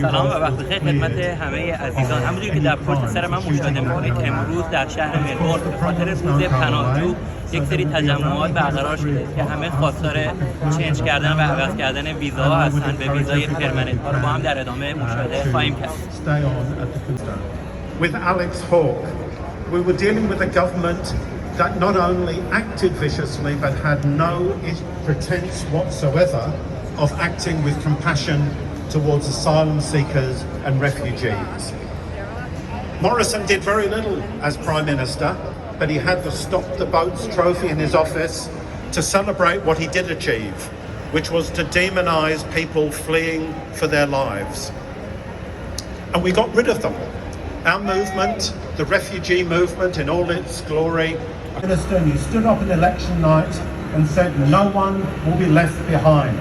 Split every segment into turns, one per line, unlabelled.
سلام و وقت بخیر خدمت همه عزیزان. همونجوری که در پشت سر من مشاهده می‌کنید امروز در شهر ملبورن به خاطر روز پناهجو یک سری تجمعات برقرار شده که همه خواستار چنج کردن و عوض کردن ویزاها هستند به ویزای پرمننت ها رو با هم در ادامه مشاهده خواهیم کرد.
With Alex Hawke, we were dealing with a government that not only acted viciously but had no pretense whatsoever of acting with compassion towards asylum seekers and refugees. Morrison did very little as Prime Minister, but he had the Stop the Boats trophy in his office to celebrate what he did achieve, which was to demonise people fleeing for their lives. And we got rid of them. Our movement, the refugee movement in all its glory. Minister, you stood up on election night and said no one will be left behind.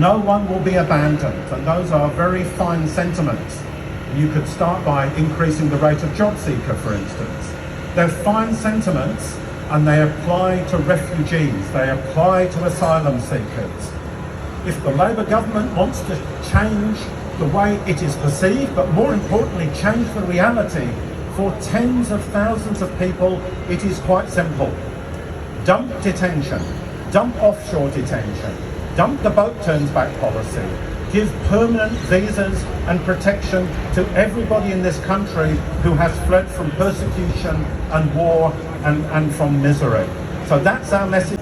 No one will be abandoned, and those are very fine sentiments. You could start by increasing the rate of job seeker, for instance. They're fine sentiments, and they apply to refugees, they apply to asylum seekers. If the Labour government wants to change the way it is perceived, but more importantly, change the reality for tens of thousands of people, it is quite simple. Dump detention, dump offshore detention, dump the boat turns back policy, give permanent visas and protection to everybody in this country who has fled from persecution and war and from misery. So that's our message.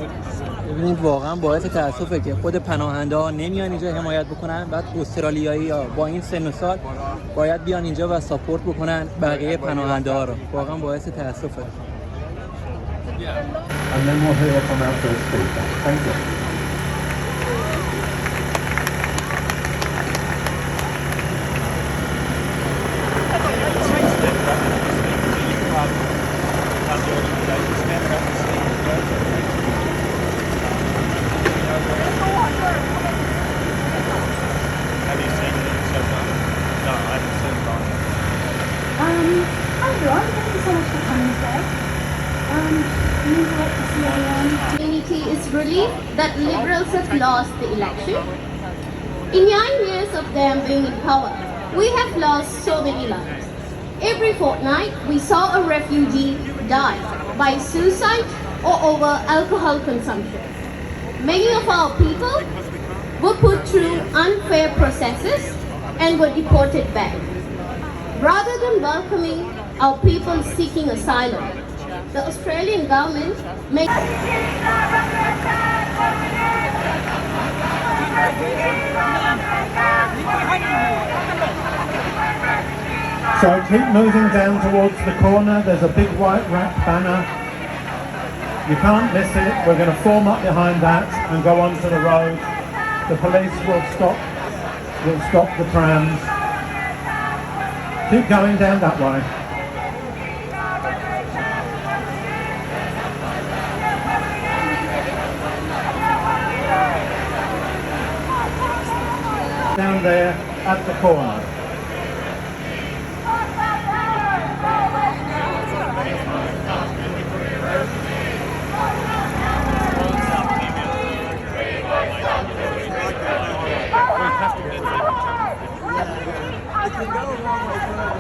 ببینید واقعا باعث تأسفه که خود پناهنده‌ها نمیان اینجا حمایت بکنن، بعد استرالیایی‌ها با این سن و سال باید بیان اینجا و ساپورت بکنن بقیه پناهنده‌ها رو. واقعا باعث تأسفه.
And then we'll hear from our first speaker. Thank you.
Hi everyone, thank you so much for coming today.
Community is relieved that Liberals have lost the election. In 9 years of them being in power, we have lost so many lives. Every fortnight, we saw a refugee die by suicide or over alcohol consumption. Many of our people were put through unfair processes and were deported back. Rather than welcoming our people seeking asylum, the Australian government made
So keep moving down towards the corner. There's a big white wrap banner. You can't miss it. We're going to form up behind that and go onto the road. The police will stop the trams. Keep going down that way. Down there at the corner.
I can go a long way.